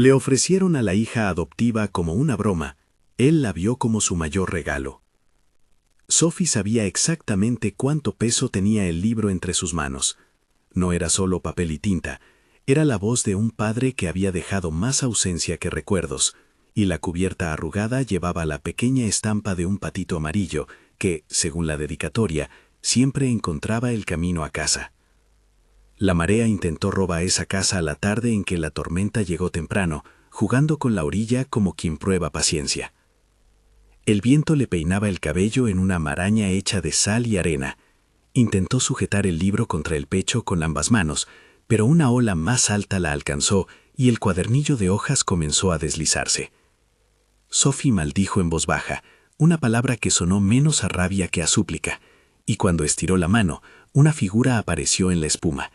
Le ofrecieron a la hija adoptiva como una broma. Él la vio como su mayor regalo. Sophie sabía exactamente cuánto peso tenía el libro entre sus manos. No era solo papel y tinta, era la voz de un padre que había dejado más ausencia que recuerdos, y la cubierta arrugada llevaba la pequeña estampa de un patito amarillo que, según la dedicatoria, siempre encontraba el camino a casa. La marea intentó robar esa casa a la tarde en que la tormenta llegó temprano, jugando con la orilla como quien prueba paciencia. El viento le peinaba el cabello en una maraña hecha de sal y arena. Intentó sujetar el libro contra el pecho con ambas manos, pero una ola más alta la alcanzó y el cuadernillo de hojas comenzó a deslizarse. Sophie maldijo en voz baja, una palabra que sonó menos a rabia que a súplica, y cuando estiró la mano, una figura apareció en la espuma,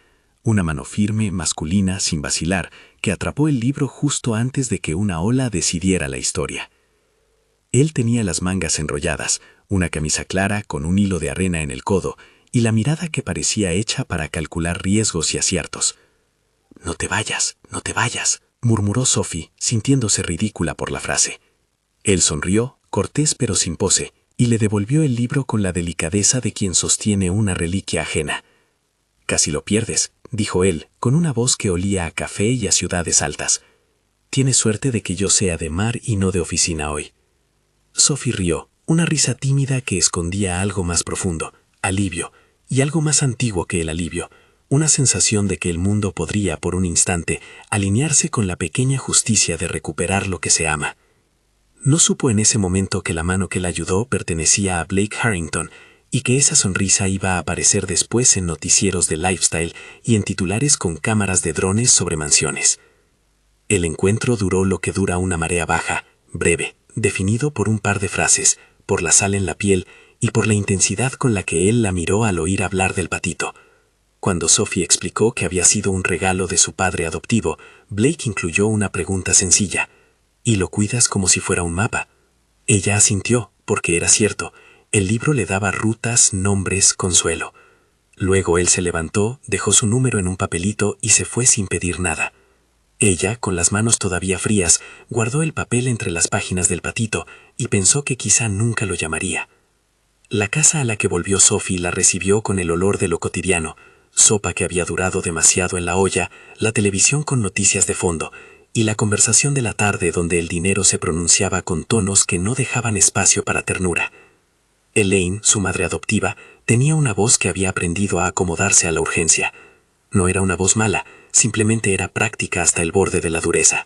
una mano firme, masculina, sin vacilar, que atrapó el libro justo antes de que una ola decidiera la historia. Él tenía las mangas enrolladas, una camisa clara con un hilo de arena en el codo y la mirada que parecía hecha para calcular riesgos y aciertos. «No te vayas, no te vayas», murmuró Sophie, sintiéndose ridícula por la frase. Él sonrió, cortés pero sin pose, y le devolvió el libro con la delicadeza de quien sostiene una reliquia ajena. «Casi lo pierdes», dijo él, con una voz que olía a café y a ciudades altas. «Tienes suerte de que yo sea de mar y no de oficina hoy». Sophie rió, una risa tímida que escondía algo más profundo, alivio, y algo más antiguo que el alivio, una sensación de que el mundo podría, por un instante, alinearse con la pequeña justicia de recuperar lo que se ama. No supo en ese momento que la mano que la ayudó pertenecía a Blake Harrington y que esa sonrisa iba a aparecer después en noticieros de lifestyle y en titulares con cámaras de drones sobre mansiones. El encuentro duró lo que dura una marea baja, breve, definido por un par de frases, por la sal en la piel y por la intensidad con la que él la miró al oír hablar del patito. Cuando Sophie explicó que había sido un regalo de su padre adoptivo, Blake incluyó una pregunta sencilla. «¿Y lo cuidas como si fuera un mapa?» Ella asintió, porque era cierto. El libro le daba rutas, nombres, consuelo. Luego él se levantó, dejó su número en un papelito y se fue sin pedir nada. Ella, con las manos todavía frías, guardó el papel entre las páginas del patito y pensó que quizá nunca lo llamaría. La casa a la que volvió Sophie la recibió con el olor de lo cotidiano, sopa que había durado demasiado en la olla, la televisión con noticias de fondo, y la conversación de la tarde donde el dinero se pronunciaba con tonos que no dejaban espacio para ternura. Elaine, su madre adoptiva, tenía una voz que había aprendido a acomodarse a la urgencia. No era una voz mala, simplemente era práctica hasta el borde de la dureza.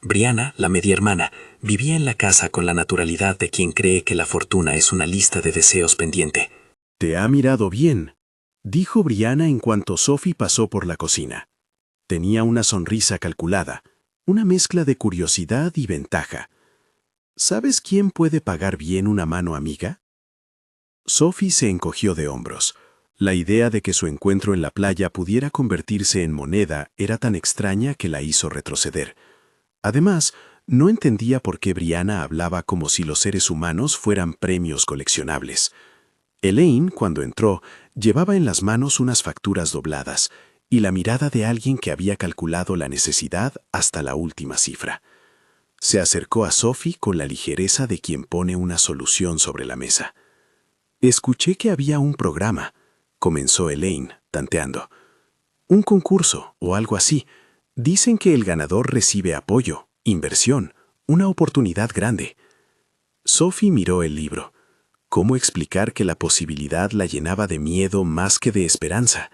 Brianna, la media hermana, vivía en la casa con la naturalidad de quien cree que la fortuna es una lista de deseos pendiente. «Te ha mirado bien», dijo Brianna en cuanto Sophie pasó por la cocina. Tenía una sonrisa calculada, una mezcla de curiosidad y ventaja. ¿Sabes quién puede pagar bien una mano amiga? Sophie se encogió de hombros. La idea de que su encuentro en la playa pudiera convertirse en moneda era tan extraña que la hizo retroceder. Además, no entendía por qué Brianna hablaba como si los seres humanos fueran premios coleccionables. Elaine, cuando entró, llevaba en las manos unas facturas dobladas y la mirada de alguien que había calculado la necesidad hasta la última cifra. Se acercó a Sophie con la ligereza de quien pone una solución sobre la mesa. «Escuché que había un programa», comenzó Elaine, tanteando. «Un concurso o algo así. Dicen que el ganador recibe apoyo, inversión, una oportunidad grande». Sophie miró el libro. ¿Cómo explicar que la posibilidad la llenaba de miedo más que de esperanza?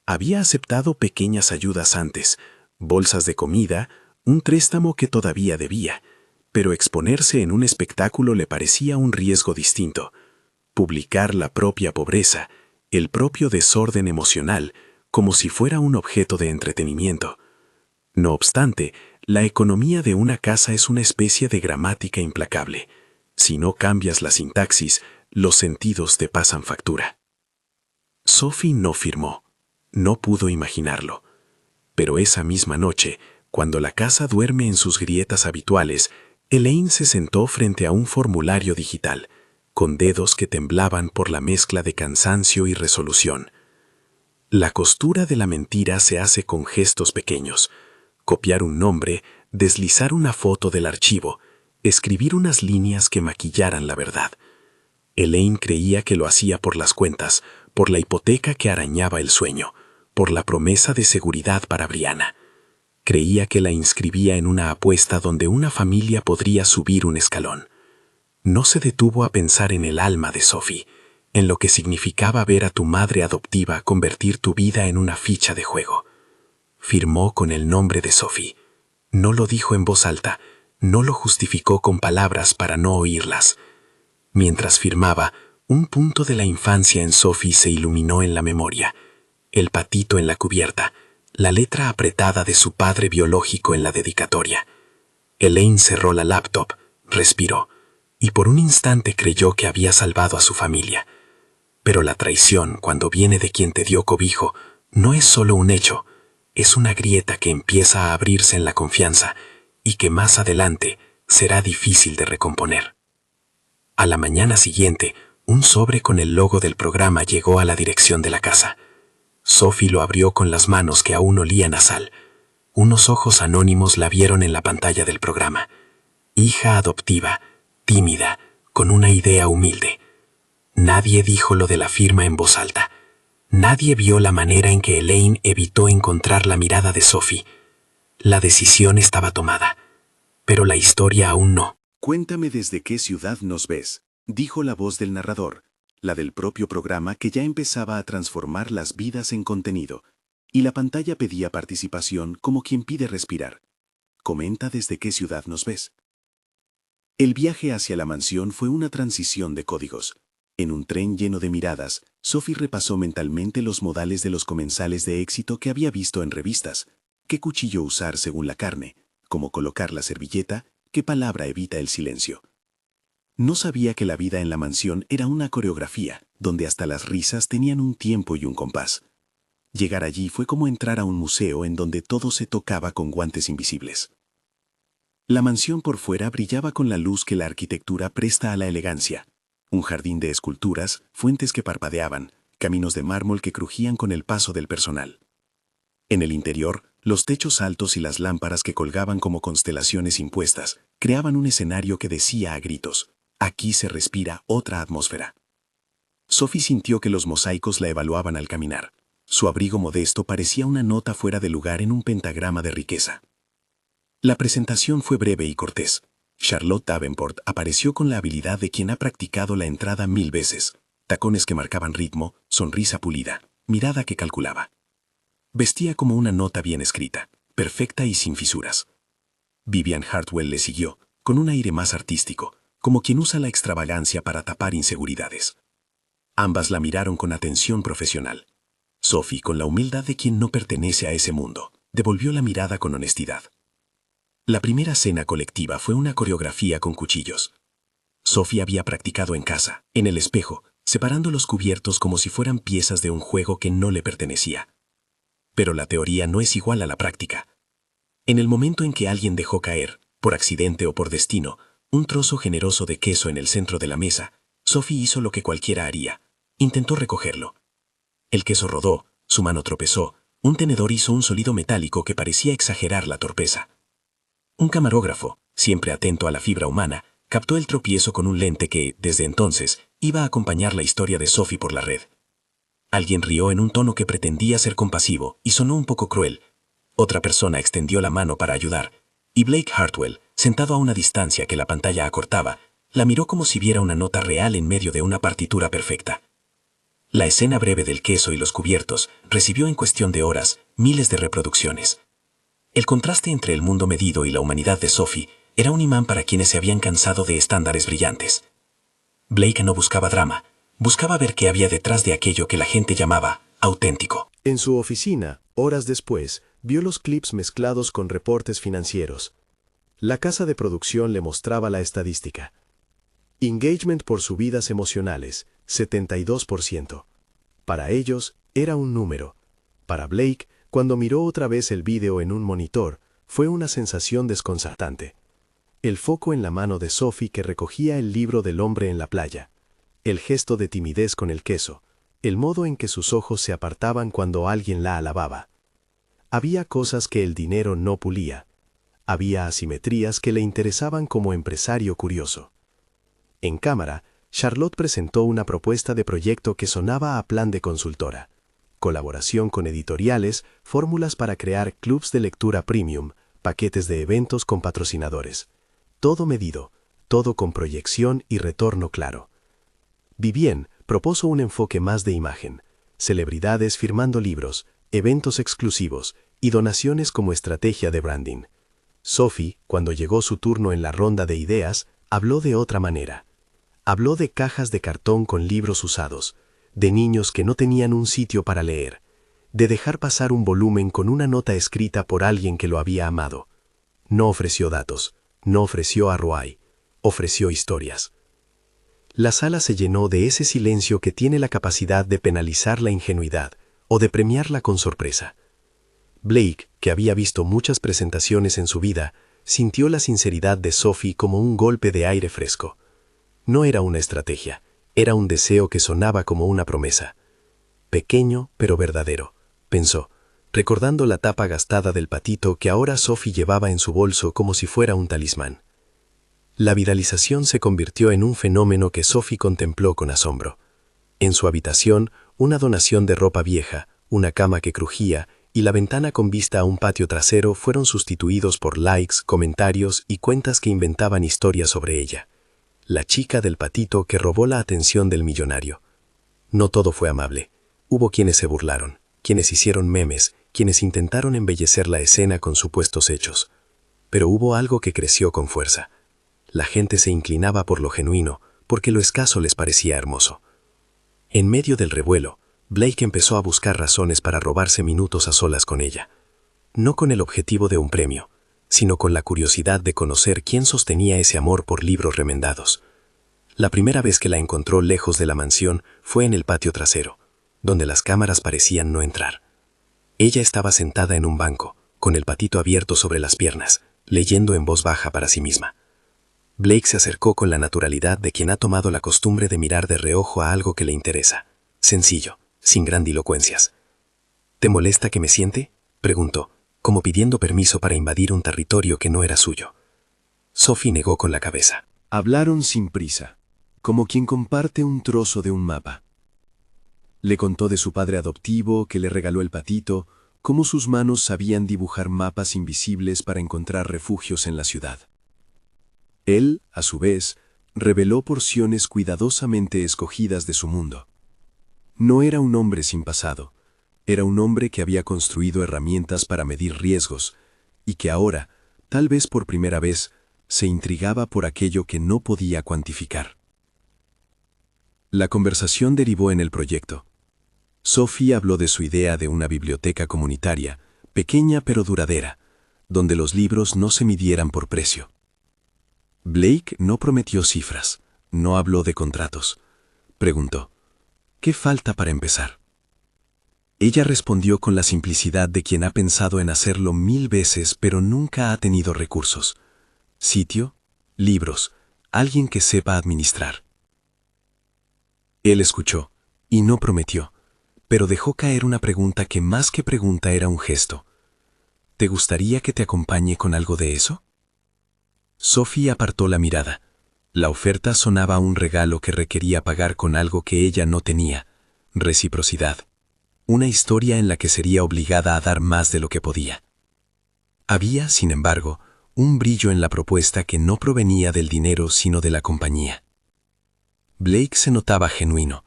Había aceptado pequeñas ayudas antes, bolsas de comida, un préstamo que todavía debía, pero exponerse en un espectáculo le parecía un riesgo distinto. Publicar la propia pobreza, el propio desorden emocional, como si fuera un objeto de entretenimiento. No obstante, la economía de una casa es una especie de gramática implacable. Si no cambias la sintaxis, los sentidos te pasan factura. Sophie no firmó. No pudo imaginarlo. Pero esa misma noche, cuando la casa duerme en sus grietas habituales, Elaine se sentó frente a un formulario digital, con dedos que temblaban por la mezcla de cansancio y resolución. La costura de la mentira se hace con gestos pequeños. Copiar un nombre, deslizar una foto del archivo, escribir unas líneas que maquillaran la verdad. Elaine creía que lo hacía por las cuentas, por la hipoteca que arañaba el sueño, por la promesa de seguridad para Brianna. Creía que la inscribía en una apuesta donde una familia podría subir un escalón. No se detuvo a pensar en el alma de Sophie, en lo que significaba ver a tu madre adoptiva convertir tu vida en una ficha de juego. Firmó con el nombre de Sophie. No lo dijo en voz alta, no lo justificó con palabras para no oírlas. Mientras firmaba, un punto de la infancia en Sophie se iluminó en la memoria. El patito en la cubierta, la letra apretada de su padre biológico en la dedicatoria. Elaine cerró la laptop, respiró, y por un instante creyó que había salvado a su familia. Pero la traición, cuando viene de quien te dio cobijo, no es solo un hecho, es una grieta que empieza a abrirse en la confianza y que más adelante será difícil de recomponer. A la mañana siguiente, un sobre con el logo del programa llegó a la dirección de la casa. Sophie lo abrió con las manos que aún olían a sal. Unos ojos anónimos la vieron en la pantalla del programa. Hija adoptiva, tímida, con una idea humilde. Nadie dijo lo de la firma en voz alta. Nadie vio la manera en que Elaine evitó encontrar la mirada de Sophie. La decisión estaba tomada, pero la historia aún no. Cuéntame desde qué ciudad nos ves, dijo la voz del narrador, la del propio programa que ya empezaba a transformar las vidas en contenido, y la pantalla pedía participación como quien pide respirar. Comenta desde qué ciudad nos ves. El viaje hacia la mansión fue una transición de códigos. En un tren lleno de miradas, Sophie repasó mentalmente los modales de los comensales de éxito que había visto en revistas. ¿Qué cuchillo usar según la carne? ¿Cómo colocar la servilleta? ¿Qué palabra evita el silencio? No sabía que la vida en la mansión era una coreografía, donde hasta las risas tenían un tiempo y un compás. Llegar allí fue como entrar a un museo en donde todo se tocaba con guantes invisibles. La mansión por fuera brillaba con la luz que la arquitectura presta a la elegancia. Un jardín de esculturas, fuentes que parpadeaban, caminos de mármol que crujían con el paso del personal. En el interior, los techos altos y las lámparas que colgaban como constelaciones impuestas creaban un escenario que decía a gritos: aquí se respira otra atmósfera. Sophie sintió que los mosaicos la evaluaban al caminar. Su abrigo modesto parecía una nota fuera de lugar en un pentagrama de riqueza. La presentación fue breve y cortés. Charlotte Davenport apareció con la habilidad de quien ha practicado la entrada 1000 veces. Tacones que marcaban ritmo, sonrisa pulida, mirada que calculaba. Vestía como una nota bien escrita, perfecta y sin fisuras. Vivian Hartwell le siguió, con un aire más artístico, como quien usa la extravagancia para tapar inseguridades. Ambas la miraron con atención profesional. Sophie, con la humildad de quien no pertenece a ese mundo, devolvió la mirada con honestidad. La primera cena colectiva fue una coreografía con cuchillos. Sophie había practicado en casa, en el espejo, separando los cubiertos como si fueran piezas de un juego que no le pertenecía. Pero la teoría no es igual a la práctica. En el momento en que alguien dejó caer, por accidente o por destino, un trozo generoso de queso en el centro de la mesa, Sophie hizo lo que cualquiera haría. Intentó recogerlo. El queso rodó, su mano tropezó, un tenedor hizo un sonido metálico que parecía exagerar la torpeza. Un camarógrafo, siempre atento a la fibra humana, captó el tropiezo con un lente que, desde entonces, iba a acompañar la historia de Sophie por la red. Alguien rió en un tono que pretendía ser compasivo y sonó un poco cruel. Otra persona extendió la mano para ayudar, y Blake Hartwell, sentado a una distancia que la pantalla acortaba, la miró como si viera una nota real en medio de una partitura perfecta. La escena breve del queso y los cubiertos recibió en cuestión de horas miles de reproducciones. El contraste entre el mundo medido y la humanidad de Sophie era un imán para quienes se habían cansado de estándares brillantes. Blake no buscaba drama, buscaba ver qué había detrás de aquello que la gente llamaba auténtico. En su oficina, horas después, vio los clips mezclados con reportes financieros. La casa de producción le mostraba la estadística. Engagement por subidas emocionales, 72%. Para ellos, era un número. Para Blake, cuando miró otra vez el vídeo en un monitor, fue una sensación desconcertante. El foco en la mano de Sophie que recogía el libro del hombre en la playa. El gesto de timidez con el queso. El modo en que sus ojos se apartaban cuando alguien la alababa. Había cosas que el dinero no pulía. Había asimetrías que le interesaban como empresario curioso. En cámara, Charlotte presentó una propuesta de proyecto que sonaba a plan de consultora. Colaboración con editoriales, fórmulas para crear clubs de lectura premium, paquetes de eventos con patrocinadores. Todo medido, todo con proyección y retorno claro. Vivien propuso un enfoque más de imagen, celebridades firmando libros, eventos exclusivos y donaciones como estrategia de branding. Sophie, cuando llegó su turno en la ronda de ideas, habló de otra manera. Habló de cajas de cartón con libros usados, de niños que no tenían un sitio para leer, de dejar pasar un volumen con una nota escrita por alguien que lo había amado. No ofreció datos, no ofreció ROI, ofreció historias. La sala se llenó de ese silencio que tiene la capacidad de penalizar la ingenuidad o de premiarla con sorpresa. Blake, que había visto muchas presentaciones en su vida, sintió la sinceridad de Sophie como un golpe de aire fresco. No era una estrategia, era un deseo que sonaba como una promesa. Pequeño, pero verdadero, pensó, recordando la tapa gastada del patito que ahora Sophie llevaba en su bolso como si fuera un talismán. La viralización se convirtió en un fenómeno que Sophie contempló con asombro. En su habitación, una donación de ropa vieja, una cama que crujía y la ventana con vista a un patio trasero fueron sustituidos por likes, comentarios y cuentas que inventaban historias sobre ella. La chica del patito que robó la atención del millonario. No todo fue amable. Hubo quienes se burlaron, quienes hicieron memes, quienes intentaron embellecer la escena con supuestos hechos. Pero hubo algo que creció con fuerza. La gente se inclinaba por lo genuino, porque lo escaso les parecía hermoso. En medio del revuelo, Blake empezó a buscar razones para robarse minutos a solas con ella. No con el objetivo de un premio, sino con la curiosidad de conocer quién sostenía ese amor por libros remendados. La primera vez que la encontró lejos de la mansión fue en el patio trasero, donde las cámaras parecían no entrar. Ella estaba sentada en un banco, con el patito abierto sobre las piernas, leyendo en voz baja para sí misma. Blake se acercó con la naturalidad de quien ha tomado la costumbre de mirar de reojo a algo que le interesa. Sencillo, sin grandilocuencias. ¿Te molesta que me siente?, preguntó, como pidiendo permiso para invadir un territorio que no era suyo. Sophie negó con la cabeza. Hablaron sin prisa, como quien comparte un trozo de un mapa. Le contó de su padre adoptivo que le regaló el patito, cómo sus manos sabían dibujar mapas invisibles para encontrar refugios en la ciudad. Él, a su vez, reveló porciones cuidadosamente escogidas de su mundo. No era un hombre sin pasado, era un hombre que había construido herramientas para medir riesgos y que ahora, tal vez por primera vez, se intrigaba por aquello que no podía cuantificar. La conversación derivó en el proyecto. Sophie habló de su idea de una biblioteca comunitaria, pequeña pero duradera, donde los libros no se midieran por precio. Blake no prometió cifras, no habló de contratos. Preguntó, ¿qué falta para empezar? Ella respondió con la simplicidad de quien ha pensado en hacerlo 1000 veces pero nunca ha tenido recursos. Sitio, libros, alguien que sepa administrar. Él escuchó, y no prometió, pero dejó caer una pregunta que más que pregunta era un gesto. ¿Te gustaría que te acompañe con algo de eso? Sophie apartó la mirada. La oferta sonaba a un regalo que requería pagar con algo que ella no tenía, reciprocidad. Una historia en la que sería obligada a dar más de lo que podía. Había, sin embargo, un brillo en la propuesta que no provenía del dinero sino de la compañía. Blake se notaba genuino,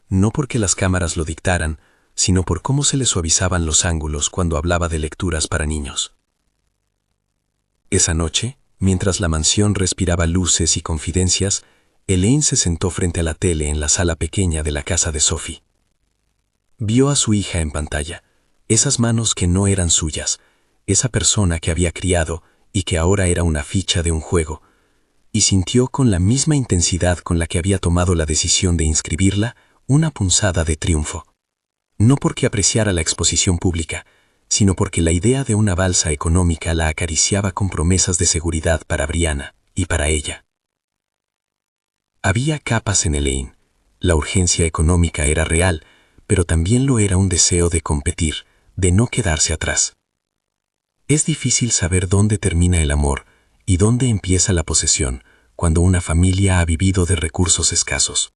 no porque las cámaras lo dictaran, sino por cómo se le suavizaban los ángulos cuando hablaba de lecturas para niños. Esa noche, mientras la mansión respiraba luces y confidencias, Elaine se sentó frente a la tele en la sala pequeña de la casa de Sophie. Vio a su hija en pantalla, esas manos que no eran suyas, esa persona que había criado y que ahora era una ficha de un juego, y sintió con la misma intensidad con la que había tomado la decisión de inscribirla una punzada de triunfo. No porque apreciara la exposición pública, sino porque la idea de una balsa económica la acariciaba con promesas de seguridad para Brianna y para ella. Había capas en Elaine. La urgencia económica era real, pero también lo era un deseo de competir, de no quedarse atrás. Es difícil saber dónde termina el amor y dónde empieza la posesión cuando una familia ha vivido de recursos escasos.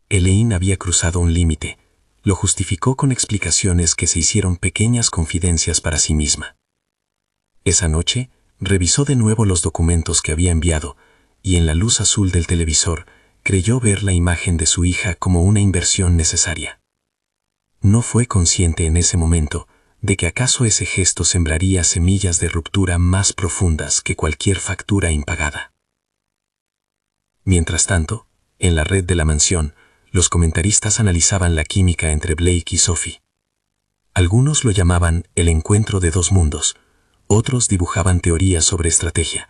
Elaine había cruzado un límite. Lo justificó con explicaciones que se hicieron pequeñas confidencias para sí misma. Esa noche, revisó de nuevo los documentos que había enviado y en la luz azul del televisor creyó ver la imagen de su hija como una inversión necesaria. No fue consciente en ese momento de que acaso ese gesto sembraría semillas de ruptura más profundas que cualquier factura impagada. Mientras tanto, en la red de la mansión, los comentaristas analizaban la química entre Blake y Sophie. Algunos lo llamaban el encuentro de dos mundos, otros dibujaban teorías sobre estrategia.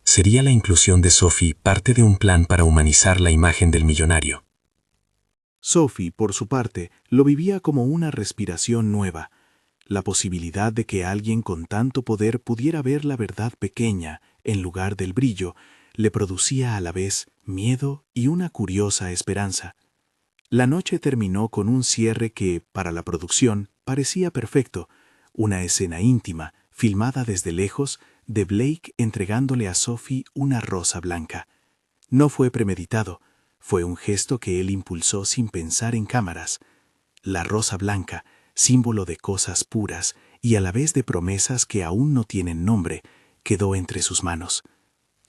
¿Sería la inclusión de Sophie parte de un plan para humanizar la imagen del millonario? Sophie, por su parte, lo vivía como una respiración nueva, la posibilidad de que alguien con tanto poder pudiera ver la verdad pequeña en lugar del brillo, le producía a la vez miedo y una curiosa esperanza. La noche terminó con un cierre que, para la producción, parecía perfecto, una escena íntima, filmada desde lejos, de Blake entregándole a Sophie una rosa blanca. No fue premeditado, fue un gesto que él impulsó sin pensar en cámaras. La rosa blanca, símbolo de cosas puras y a la vez de promesas que aún no tienen nombre, quedó entre sus manos.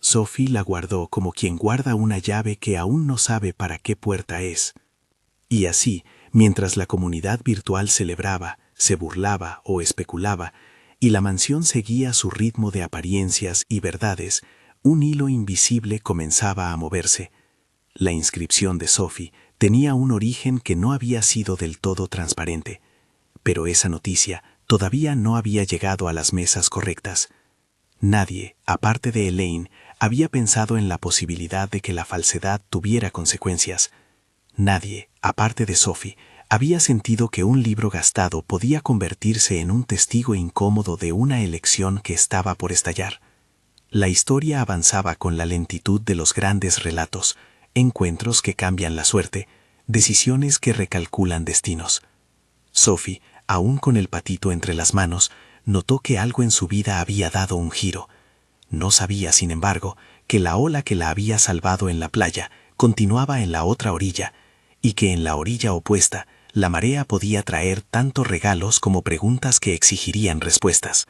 Sophie la guardó como quien guarda una llave que aún no sabe para qué puerta es. Y así, mientras la comunidad virtual celebraba, se burlaba o especulaba, y la mansión seguía su ritmo de apariencias y verdades, un hilo invisible comenzaba a moverse. La inscripción de Sophie tenía un origen que no había sido del todo transparente, pero esa noticia todavía no había llegado a las mesas correctas. Nadie, aparte de Elaine, había pensado en la posibilidad de que la falsedad tuviera consecuencias. Nadie, aparte de Sophie, había sentido que un libro gastado podía convertirse en un testigo incómodo de una elección que estaba por estallar. La historia avanzaba con la lentitud de los grandes relatos, encuentros que cambian la suerte, decisiones que recalculan destinos. Sophie, aún con el patito entre las manos, notó que algo en su vida había dado un giro. No sabía, sin embargo, que la ola que la había salvado en la playa continuaba en la otra orilla, y que en la orilla opuesta la marea podía traer tanto regalos como preguntas que exigirían respuestas.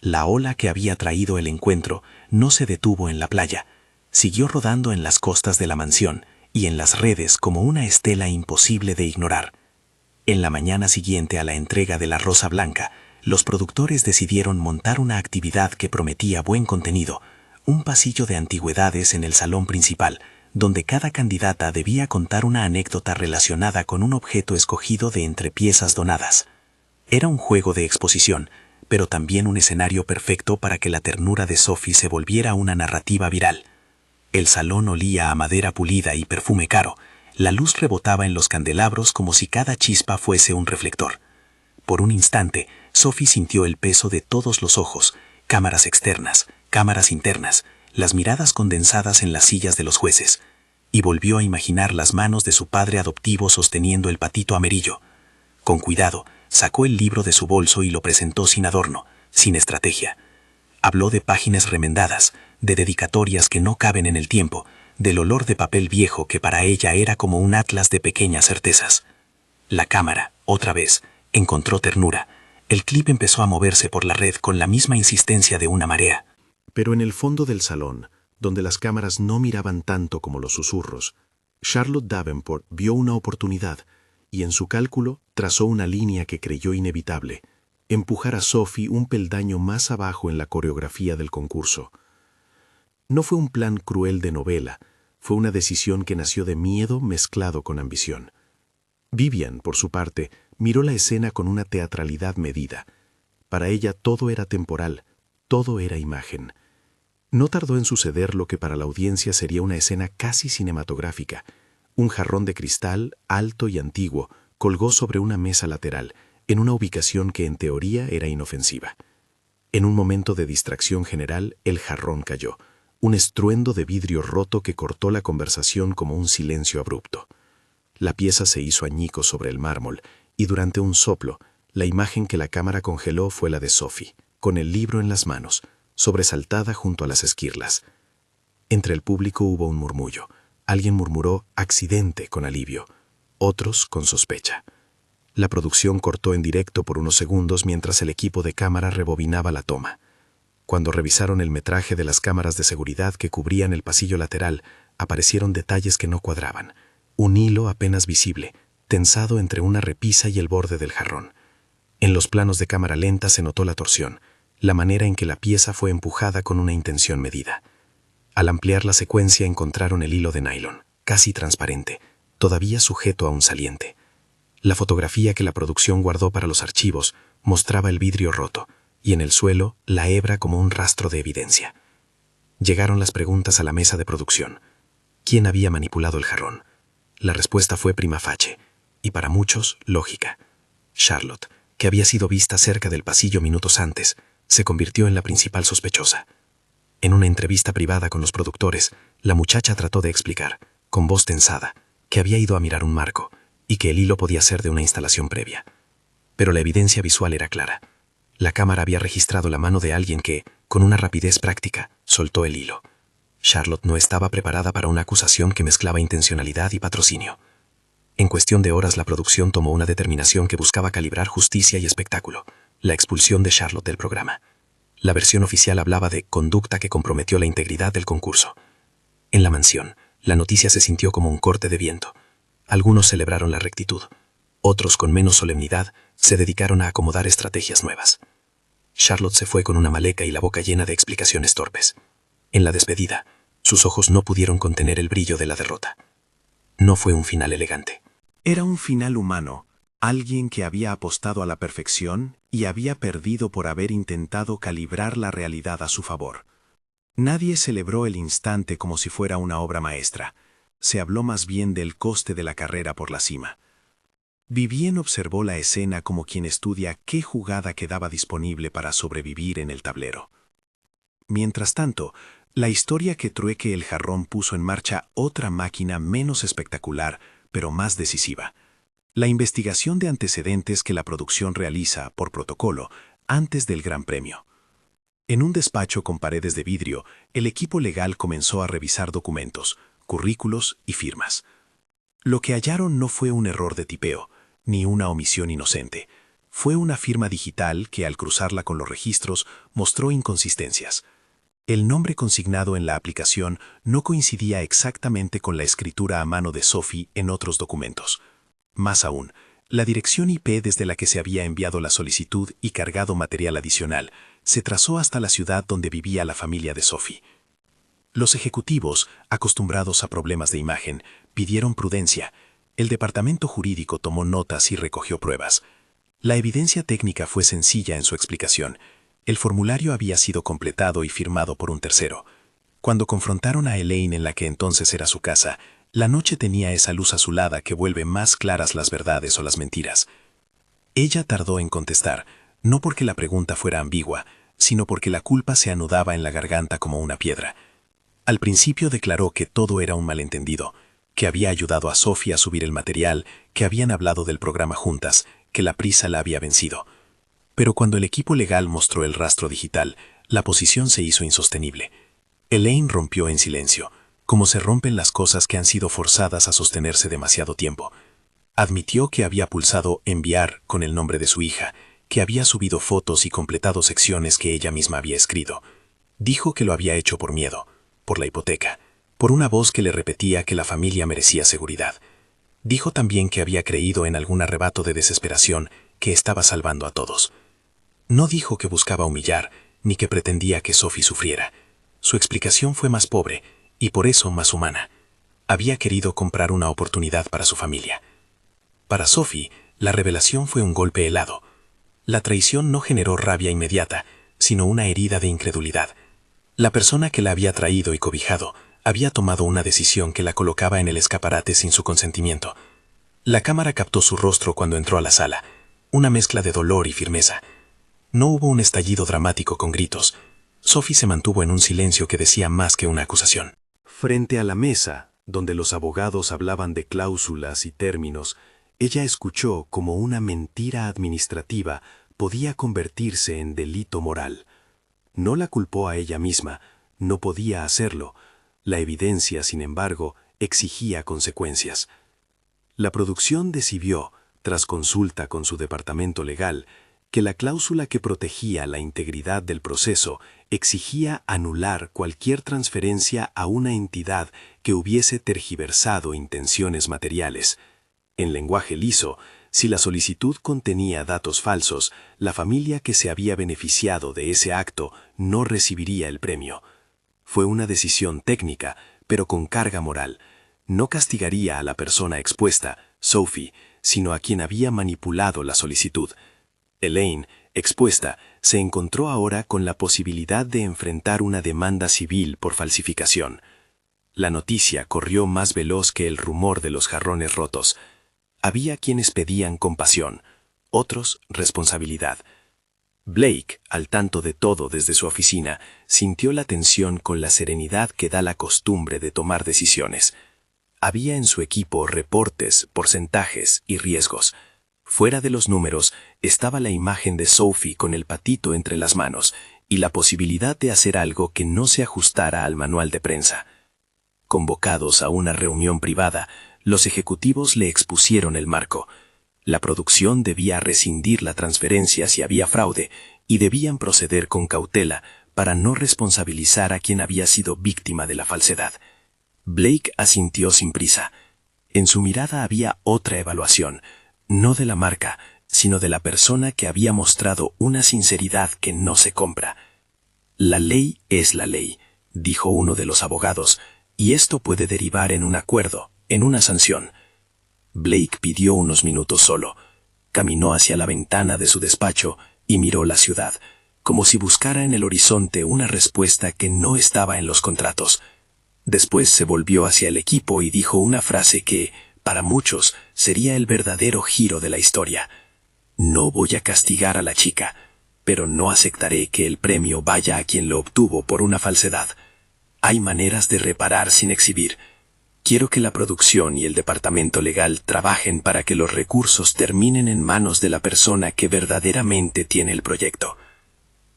La ola que había traído el encuentro no se detuvo en la playa, siguió rodando en las costas de la mansión y en las redes como una estela imposible de ignorar. En la mañana siguiente a la entrega de la rosa blanca, los productores decidieron montar una actividad que prometía buen contenido, un pasillo de antigüedades en el salón principal, donde cada candidata debía contar una anécdota relacionada con un objeto escogido de entre piezas donadas. Era un juego de exposición, pero también un escenario perfecto para que la ternura de Sophie se volviera una narrativa viral. El salón olía a madera pulida y perfume caro. La luz rebotaba en los candelabros como si cada chispa fuese un reflector. Por un instante, Sophie sintió el peso de todos los ojos, cámaras externas, cámaras internas, las miradas condensadas en las sillas de los jueces, y volvió a imaginar las manos de su padre adoptivo sosteniendo el patito amarillo. Con cuidado, sacó el libro de su bolso y lo presentó sin adorno, sin estrategia. Habló de páginas remendadas, de dedicatorias que no caben en el tiempo, del olor de papel viejo que para ella era como un atlas de pequeñas certezas. La cámara, otra vez, encontró ternura. El clip empezó a moverse por la red con la misma insistencia de una marea. Pero en el fondo del salón, donde las cámaras no miraban tanto como los susurros, Charlotte Davenport vio una oportunidad y en su cálculo trazó una línea que creyó inevitable: empujar a Sophie un peldaño más abajo en la coreografía del concurso. No fue un plan cruel de novela, fue una decisión que nació de miedo mezclado con ambición. Vivian, por su parte, miró la escena con una teatralidad medida. Para ella todo era temporal, todo era imagen. No tardó en suceder lo que para la audiencia sería una escena casi cinematográfica. Un jarrón de cristal, alto y antiguo, colgó sobre una mesa lateral, en una ubicación que en teoría era inofensiva. En un momento de distracción general, el jarrón cayó, un estruendo de vidrio roto que cortó la conversación como un silencio abrupto. La pieza se hizo añicos sobre el mármol, y durante un soplo, la imagen que la cámara congeló fue la de Sophie, con el libro en las manos, sobresaltada junto a las esquirlas. Entre el público hubo un murmullo. Alguien murmuró accidente con alivio, otros con sospecha. La producción cortó en directo por unos segundos mientras el equipo de cámara rebobinaba la toma. Cuando revisaron el metraje de las cámaras de seguridad que cubrían el pasillo lateral, aparecieron detalles que no cuadraban. Un hilo apenas visible, tensado entre una repisa y el borde del jarrón. En los planos de cámara lenta se notó la torsión, la manera en que la pieza fue empujada con una intención medida. Al ampliar la secuencia encontraron el hilo de nylon, casi transparente, todavía sujeto a un saliente. La fotografía que la producción guardó para los archivos mostraba el vidrio roto, y en el suelo la hebra como un rastro de evidencia. Llegaron las preguntas a la mesa de producción. ¿Quién había manipulado el jarrón? La respuesta fue prima facie, y para muchos, lógica. Charlotte, que había sido vista cerca del pasillo minutos antes, se convirtió en la principal sospechosa. En una entrevista privada con los productores, la muchacha trató de explicar, con voz tensada, que había ido a mirar un marco y que el hilo podía ser de una instalación previa. Pero la evidencia visual era clara. La cámara había registrado la mano de alguien que, con una rapidez práctica, soltó el hilo. Charlotte no estaba preparada para una acusación que mezclaba intencionalidad y patrocinio. En cuestión de horas la producción tomó una determinación que buscaba calibrar justicia y espectáculo, la expulsión de Charlotte del programa. La versión oficial hablaba de conducta que comprometió la integridad del concurso. En la mansión, la noticia se sintió como un corte de viento. Algunos celebraron la rectitud. Otros, con menos solemnidad, se dedicaron a acomodar estrategias nuevas. Charlotte se fue con una maleta y la boca llena de explicaciones torpes. En la despedida, sus ojos no pudieron contener el brillo de la derrota. No fue un final elegante. Era un final humano, alguien que había apostado a la perfección y había perdido por haber intentado calibrar la realidad a su favor. Nadie celebró el instante como si fuera una obra maestra. Se habló más bien del coste de la carrera por la cima. Vivien observó la escena como quien estudia qué jugada quedaba disponible para sobrevivir en el tablero. Mientras tanto, la historia que Trueque el Jarrón puso en marcha otra máquina menos espectacular, pero más decisiva. La investigación de antecedentes que la producción realiza, por protocolo, antes del Gran Premio. En un despacho con paredes de vidrio, el equipo legal comenzó a revisar documentos, currículos y firmas. Lo que hallaron no fue un error de tipeo, ni una omisión inocente. Fue una firma digital que, al cruzarla con los registros, mostró inconsistencias. El nombre consignado en la aplicación no coincidía exactamente con la escritura a mano de Sophie en otros documentos. Más aún, la dirección IP desde la que se había enviado la solicitud y cargado material adicional se trazó hasta la ciudad donde vivía la familia de Sophie. Los ejecutivos, acostumbrados a problemas de imagen, pidieron prudencia. El departamento jurídico tomó notas y recogió pruebas. La evidencia técnica fue sencilla en su explicación. El formulario había sido completado y firmado por un tercero. Cuando confrontaron a Elaine en la que entonces era su casa, la noche tenía esa luz azulada que vuelve más claras las verdades o las mentiras. Ella tardó en contestar, no porque la pregunta fuera ambigua, sino porque la culpa se anudaba en la garganta como una piedra. Al principio declaró que todo era un malentendido, que había ayudado a Sophie a subir el material, que habían hablado del programa juntas, que la prisa la había vencido. Pero cuando el equipo legal mostró el rastro digital, la posición se hizo insostenible. Elaine rompió en silencio, como se rompen las cosas que han sido forzadas a sostenerse demasiado tiempo. Admitió que había pulsado enviar con el nombre de su hija, que había subido fotos y completado secciones que ella misma había escrito. Dijo que lo había hecho por miedo, por la hipoteca, por una voz que le repetía que la familia merecía seguridad. Dijo también que había creído en algún arrebato de desesperación que estaba salvando a todos. No dijo que buscaba humillar, ni que pretendía que Sophie sufriera. Su explicación fue más pobre, y por eso más humana. Había querido comprar una oportunidad para su familia. Para Sophie, la revelación fue un golpe helado. La traición no generó rabia inmediata, sino una herida de incredulidad. La persona que la había traído y cobijado había tomado una decisión que la colocaba en el escaparate sin su consentimiento. La cámara captó su rostro cuando entró a la sala, una mezcla de dolor y firmeza. No hubo un estallido dramático con gritos. Sophie se mantuvo en un silencio que decía más que una acusación. Frente a la mesa, donde los abogados hablaban de cláusulas y términos, ella escuchó como una mentira administrativa podía convertirse en delito moral. No la culpó a ella misma, no podía hacerlo. La evidencia, sin embargo, exigía consecuencias. La producción decidió, tras consulta con su departamento legal, que la cláusula que protegía la integridad del proceso exigía anular cualquier transferencia a una entidad que hubiese tergiversado intenciones materiales. En lenguaje liso, si la solicitud contenía datos falsos, la familia que se había beneficiado de ese acto no recibiría el premio. Fue una decisión técnica, pero con carga moral. No castigaría a la persona expuesta, Sophie, sino a quien había manipulado la solicitud. Elaine, expuesta, se encontró ahora con la posibilidad de enfrentar una demanda civil por falsificación. La noticia corrió más veloz que el rumor de los jarrones rotos. Había quienes pedían compasión, otros responsabilidad. Blake, al tanto de todo desde su oficina, sintió la tensión con la serenidad que da la costumbre de tomar decisiones. Había en su equipo reportes, porcentajes y riesgos. Fuera de los números estaba la imagen de Sophie con el patito entre las manos y la posibilidad de hacer algo que no se ajustara al manual de prensa. Convocados a una reunión privada, los ejecutivos le expusieron el marco. La producción debía rescindir la transferencia si había fraude y debían proceder con cautela para no responsabilizar a quien había sido víctima de la falsedad. Blake asintió sin prisa. En su mirada había otra evaluación, no de la marca, sino de la persona que había mostrado una sinceridad que no se compra. La ley es la ley, dijo uno de los abogados, y esto puede derivar en un acuerdo, en una sanción. Blake pidió unos minutos solo. Caminó hacia la ventana de su despacho y miró la ciudad, como si buscara en el horizonte una respuesta que no estaba en los contratos. Después se volvió hacia el equipo y dijo una frase que, para muchos, sería el verdadero giro de la historia. No voy a castigar a la chica, pero no aceptaré que el premio vaya a quien lo obtuvo por una falsedad. Hay maneras de reparar sin exhibir. Quiero que la producción y el departamento legal trabajen para que los recursos terminen en manos de la persona que verdaderamente tiene el proyecto.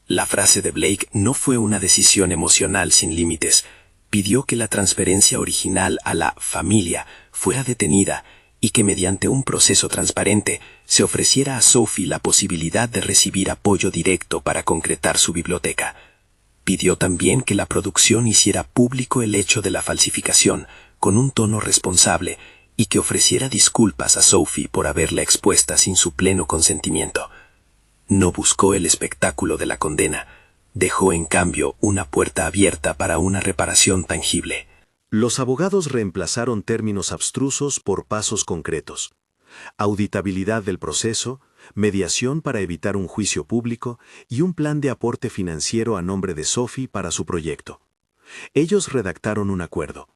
La frase de Blake no fue una decisión emocional sin límites. Pidió que la transferencia original a la familia fuera detenida y que mediante un proceso transparente se ofreciera a Sophie la posibilidad de recibir apoyo directo para concretar su biblioteca. Pidió también que la producción hiciera público el hecho de la falsificación con un tono responsable y que ofreciera disculpas a Sophie por haberla expuesta sin su pleno consentimiento. No buscó el espectáculo de la condena. Dejó en cambio una puerta abierta para una reparación tangible. Los abogados reemplazaron términos abstrusos por pasos concretos. Auditabilidad del proceso, mediación para evitar un juicio público y un plan de aporte financiero a nombre de Sophie para su proyecto. Ellos redactaron un acuerdo.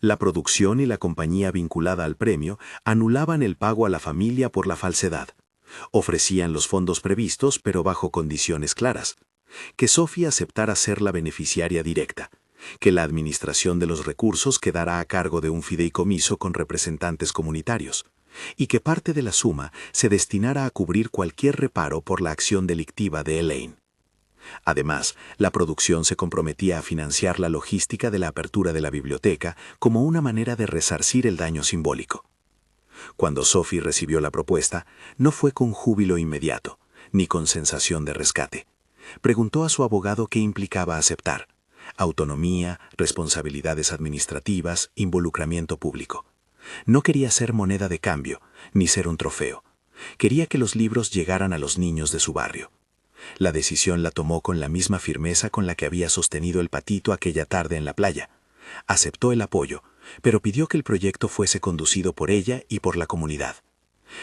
La producción y la compañía vinculada al premio anulaban el pago a la familia por la falsedad. Ofrecían los fondos previstos, pero bajo condiciones claras. Que Sophie aceptara ser la beneficiaria directa, que la administración de los recursos quedara a cargo de un fideicomiso con representantes comunitarios, y que parte de la suma se destinara a cubrir cualquier reparo por la acción delictiva de Elaine. Además, la producción se comprometía a financiar la logística de la apertura de la biblioteca como una manera de resarcir el daño simbólico. Cuando Sophie recibió la propuesta, no fue con júbilo inmediato, ni con sensación de rescate. Preguntó a su abogado qué implicaba aceptar: autonomía, responsabilidades administrativas, involucramiento público. No quería ser moneda de cambio, ni ser un trofeo. Quería que los libros llegaran a los niños de su barrio. La decisión la tomó con la misma firmeza con la que había sostenido el patito aquella tarde en la playa. Aceptó el apoyo, pero pidió que el proyecto fuese conducido por ella y por la comunidad.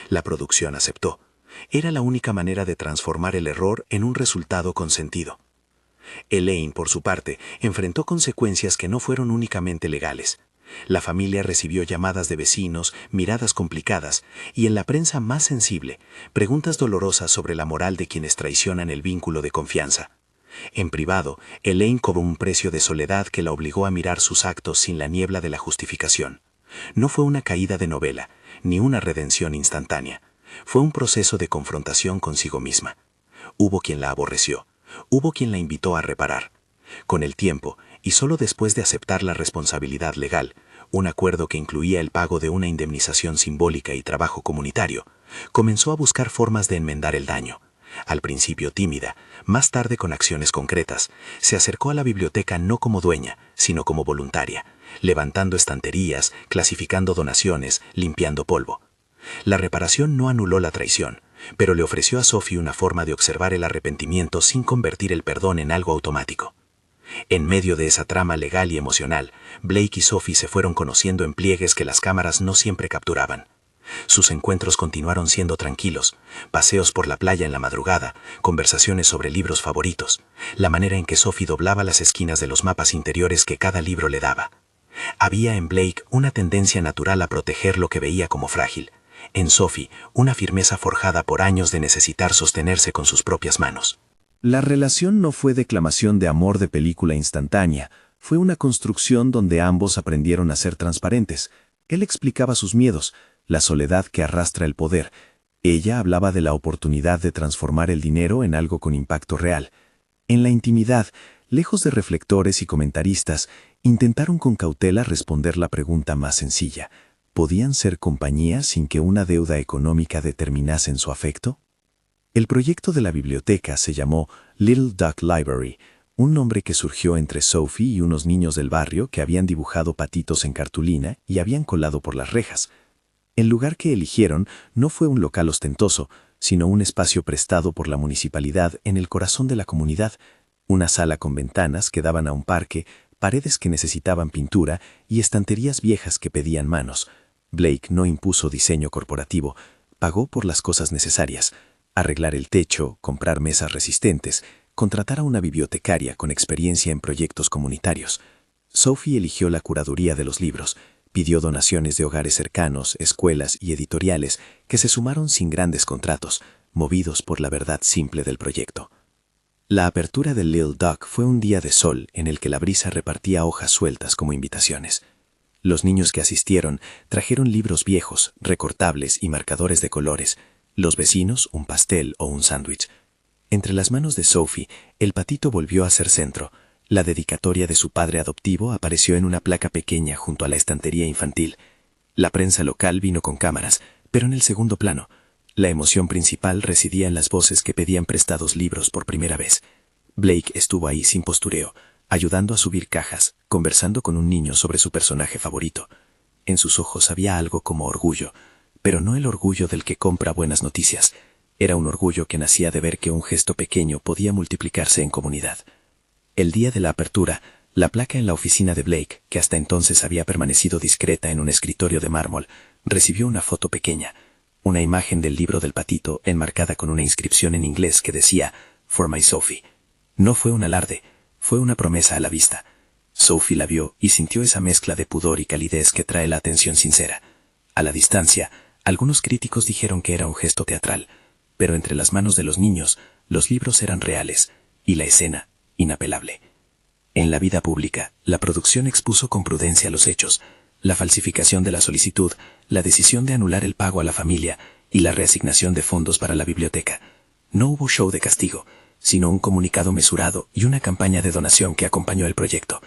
La producción aceptó. Era la única manera de transformar el error en un resultado con sentido. Elaine, por su parte, enfrentó consecuencias que no fueron únicamente legales. La familia recibió llamadas de vecinos, miradas complicadas y, en la prensa más sensible, preguntas dolorosas sobre la moral de quienes traicionan el vínculo de confianza. En privado, Elaine cobró un precio de soledad que la obligó a mirar sus actos sin la niebla de la justificación. No fue una caída de novela, ni una redención instantánea. Fue un proceso de confrontación consigo misma. Hubo quien la aborreció, hubo quien la invitó a reparar. Con el tiempo, y solo después de aceptar la responsabilidad legal, un acuerdo que incluía el pago de una indemnización simbólica y trabajo comunitario, comenzó a buscar formas de enmendar el daño. Al principio tímida, más tarde con acciones concretas, se acercó a la biblioteca no como dueña, sino como voluntaria, levantando estanterías, clasificando donaciones, limpiando polvo. La reparación no anuló la traición, pero le ofreció a Sophie una forma de observar el arrepentimiento sin convertir el perdón en algo automático. En medio de esa trama legal y emocional, Blake y Sophie se fueron conociendo en pliegues que las cámaras no siempre capturaban. Sus encuentros continuaron siendo tranquilos, paseos por la playa en la madrugada, conversaciones sobre libros favoritos, la manera en que Sophie doblaba las esquinas de los mapas interiores que cada libro le daba. Había en Blake una tendencia natural a proteger lo que veía como frágil. En Sophie, una firmeza forjada por años de necesitar sostenerse con sus propias manos. La relación no fue declamación de amor de película instantánea, fue una construcción donde ambos aprendieron a ser transparentes. Él explicaba sus miedos, la soledad que arrastra el poder. Ella hablaba de la oportunidad de transformar el dinero en algo con impacto real. En la intimidad, lejos de reflectores y comentaristas, intentaron con cautela responder la pregunta más sencilla. ¿Podían ser compañía sin que una deuda económica determinase en su afecto? El proyecto de la biblioteca se llamó Little Duck Library, un nombre que surgió entre Sophie y unos niños del barrio que habían dibujado patitos en cartulina y habían colado por las rejas. El lugar que eligieron no fue un local ostentoso, sino un espacio prestado por la municipalidad en el corazón de la comunidad, una sala con ventanas que daban a un parque, paredes que necesitaban pintura y estanterías viejas que pedían manos. Blake no impuso diseño corporativo, pagó por las cosas necesarias: arreglar el techo, comprar mesas resistentes, contratar a una bibliotecaria con experiencia en proyectos comunitarios. Sophie eligió la curaduría de los libros, pidió donaciones de hogares cercanos, escuelas y editoriales que se sumaron sin grandes contratos, movidos por la verdad simple del proyecto. La apertura del Little Duck fue un día de sol en el que la brisa repartía hojas sueltas como invitaciones. Los niños que asistieron trajeron libros viejos, recortables y marcadores de colores. Los vecinos, un pastel o un sándwich. Entre las manos de Sophie, el patito volvió a ser centro. La dedicatoria de su padre adoptivo apareció en una placa pequeña junto a la estantería infantil. La prensa local vino con cámaras, pero en el segundo plano. La emoción principal residía en las voces que pedían prestados libros por primera vez. Blake estuvo ahí sin postureo, ayudando a subir cajas, conversando con un niño sobre su personaje favorito. En sus ojos había algo como orgullo, pero no el orgullo del que compra buenas noticias. Era un orgullo que nacía de ver que un gesto pequeño podía multiplicarse en comunidad. El día de la apertura, la placa en la oficina de Blake, que hasta entonces había permanecido discreta en un escritorio de mármol, recibió una foto pequeña, una imagen del libro del patito enmarcada con una inscripción en inglés que decía «For my Sophie». No fue un alarde, fue una promesa a la vista. Sophie la vio y sintió esa mezcla de pudor y calidez que trae la atención sincera. A la distancia, algunos críticos dijeron que era un gesto teatral, pero entre las manos de los niños, los libros eran reales, y la escena, inapelable. En la vida pública, la producción expuso con prudencia los hechos, la falsificación de la solicitud, la decisión de anular el pago a la familia y la reasignación de fondos para la biblioteca. No hubo show de castigo, sino un comunicado mesurado y una campaña de donación que acompañó el proyecto.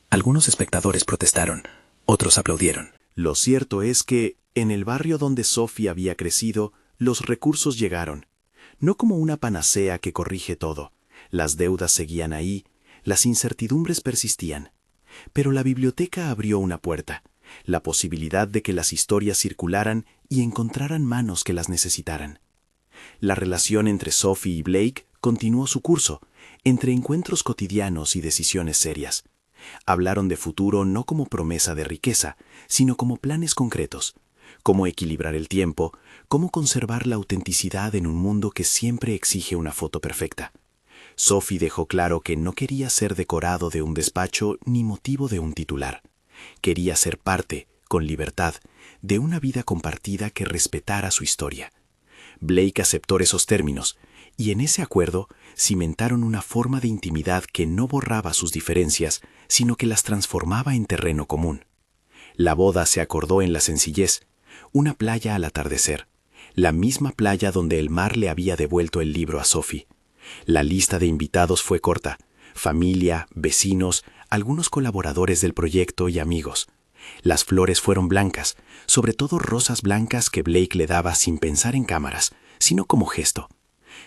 Algunos espectadores protestaron, otros aplaudieron. Lo cierto es que, en el barrio donde Sophie había crecido, los recursos llegaron. No como una panacea que corrige todo. Las deudas seguían ahí, las incertidumbres persistían. Pero la biblioteca abrió una puerta, la posibilidad de que las historias circularan y encontraran manos que las necesitaran. La relación entre Sophie y Blake continuó su curso, entre encuentros cotidianos y decisiones serias. Hablaron de futuro no como promesa de riqueza, sino como planes concretos. Cómo equilibrar el tiempo, cómo conservar la autenticidad en un mundo que siempre exige una foto perfecta. Sophie dejó claro que no quería ser decorado de un despacho ni motivo de un titular. Quería ser parte, con libertad, de una vida compartida que respetara su historia. Blake aceptó esos términos, y en ese acuerdo cimentaron una forma de intimidad que no borraba sus diferencias, sino que las transformaba en terreno común. La boda se acordó en la sencillez, una playa al atardecer, la misma playa donde el mar le había devuelto el libro a Sophie. La lista de invitados fue corta: familia, vecinos, algunos colaboradores del proyecto y amigos. Las flores fueron blancas, sobre todo rosas blancas que Blake le daba sin pensar en cámaras, sino como gesto.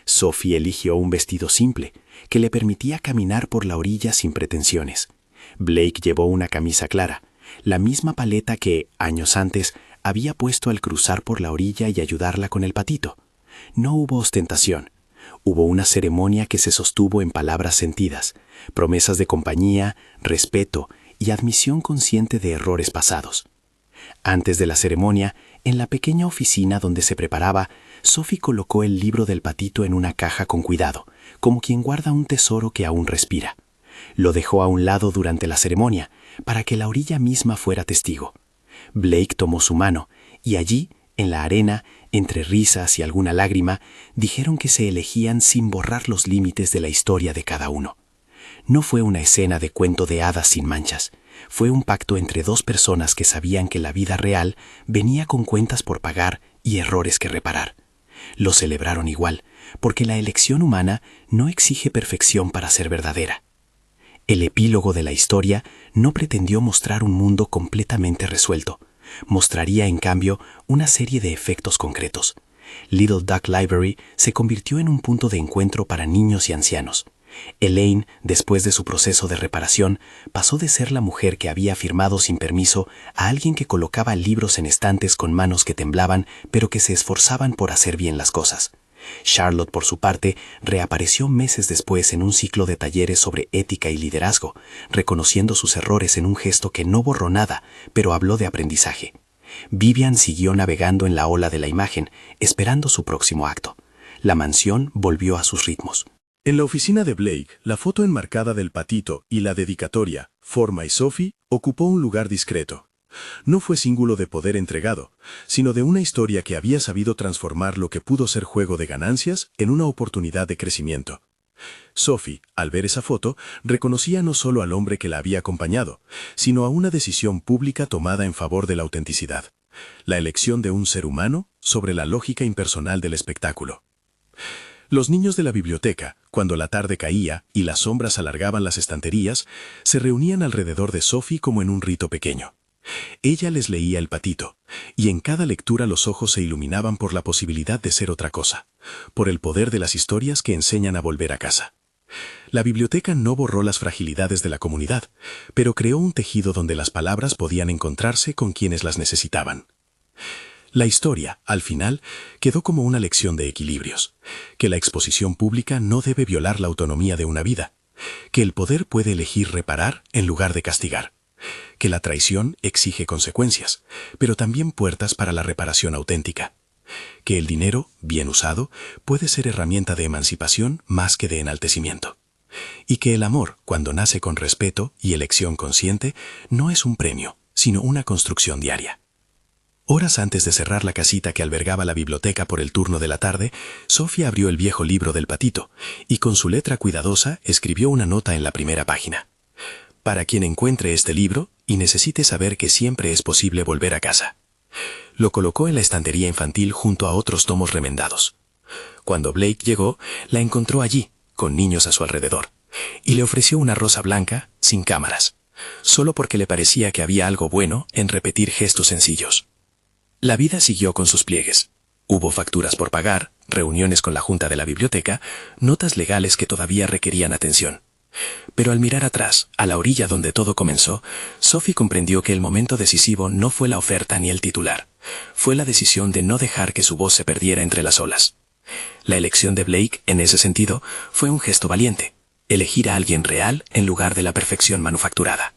Sophie eligió un vestido simple, que le permitía caminar por la orilla sin pretensiones. Blake llevó una camisa clara, la misma paleta que, años antes, había puesto al cruzar por la orilla y ayudarla con el patito. No hubo ostentación. Hubo una ceremonia que se sostuvo en palabras sentidas, promesas de compañía, respeto y admisión consciente de errores pasados. Antes de la ceremonia, en la pequeña oficina donde se preparaba, Sophie colocó el libro del patito en una caja con cuidado, como quien guarda un tesoro que aún respira. Lo dejó a un lado durante la ceremonia, para que la orilla misma fuera testigo. Blake tomó su mano, y allí, en la arena, entre risas y alguna lágrima, dijeron que se elegían sin borrar los límites de la historia de cada uno. No fue una escena de cuento de hadas sin manchas. Fue un pacto entre dos personas que sabían que la vida real venía con cuentas por pagar y errores que reparar. Lo celebraron igual, porque la elección humana no exige perfección para ser verdadera. El epílogo de la historia no pretendió mostrar un mundo completamente resuelto. Mostraría, en cambio, una serie de efectos concretos. Little Duck Library se convirtió en un punto de encuentro para niños y ancianos. Elaine, después de su proceso de reparación, pasó de ser la mujer que había firmado sin permiso a alguien que colocaba libros en estantes con manos que temblaban, pero que se esforzaban por hacer bien las cosas. Charlotte, por su parte, reapareció meses después en un ciclo de talleres sobre ética y liderazgo, reconociendo sus errores en un gesto que no borró nada, pero habló de aprendizaje. Vivian siguió navegando en la ola de la imagen, esperando su próximo acto. La mansión volvió a sus ritmos. En la oficina de Blake, la foto enmarcada del patito y la dedicatoria, Forma y Sophie, ocupó un lugar discreto. No fue símbolo de poder entregado, sino de una historia que había sabido transformar lo que pudo ser juego de ganancias en una oportunidad de crecimiento. Sophie, al ver esa foto, reconocía no solo al hombre que la había acompañado, sino a una decisión pública tomada en favor de la autenticidad, la elección de un ser humano sobre la lógica impersonal del espectáculo. Los niños de la biblioteca, cuando la tarde caía y las sombras alargaban las estanterías, se reunían alrededor de Sophie como en un rito pequeño. Ella les leía el patito, y en cada lectura los ojos se iluminaban por la posibilidad de ser otra cosa, por el poder de las historias que enseñan a volver a casa. La biblioteca no borró las fragilidades de la comunidad, pero creó un tejido donde las palabras podían encontrarse con quienes las necesitaban. La historia, al final, quedó como una lección de equilibrios, que la exposición pública no debe violar la autonomía de una vida, que el poder puede elegir reparar en lugar de castigar, que la traición exige consecuencias, pero también puertas para la reparación auténtica, que el dinero, bien usado, puede ser herramienta de emancipación más que de enaltecimiento, y que el amor, cuando nace con respeto y elección consciente, no es un premio, sino una construcción diaria. Horas antes de cerrar la casita que albergaba la biblioteca por el turno de la tarde, Sophie abrió el viejo libro del patito y con su letra cuidadosa escribió una nota en la primera página. Para quien encuentre este libro y necesite saber que siempre es posible volver a casa. Lo colocó en la estantería infantil junto a otros tomos remendados. Cuando Blake llegó, la encontró allí, con niños a su alrededor, y le ofreció una rosa blanca, sin cámaras, solo porque le parecía que había algo bueno en repetir gestos sencillos. La vida siguió con sus pliegues. Hubo facturas por pagar, reuniones con la junta de la biblioteca, notas legales que todavía requerían atención. Pero al mirar atrás, a la orilla donde todo comenzó, Sophie comprendió que el momento decisivo no fue la oferta ni el titular. Fue la decisión de no dejar que su voz se perdiera entre las olas. La elección de Blake, en ese sentido, fue un gesto valiente. Elegir a alguien real en lugar de la perfección manufacturada.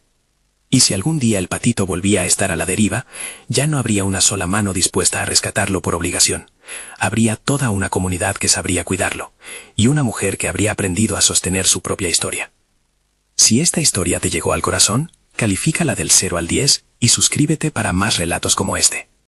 Y si algún día el patito volvía a estar a la deriva, ya no habría una sola mano dispuesta a rescatarlo por obligación. Habría toda una comunidad que sabría cuidarlo, y una mujer que habría aprendido a sostener su propia historia. Si esta historia te llegó al corazón, califícala del 0 al 10 y suscríbete para más relatos como este.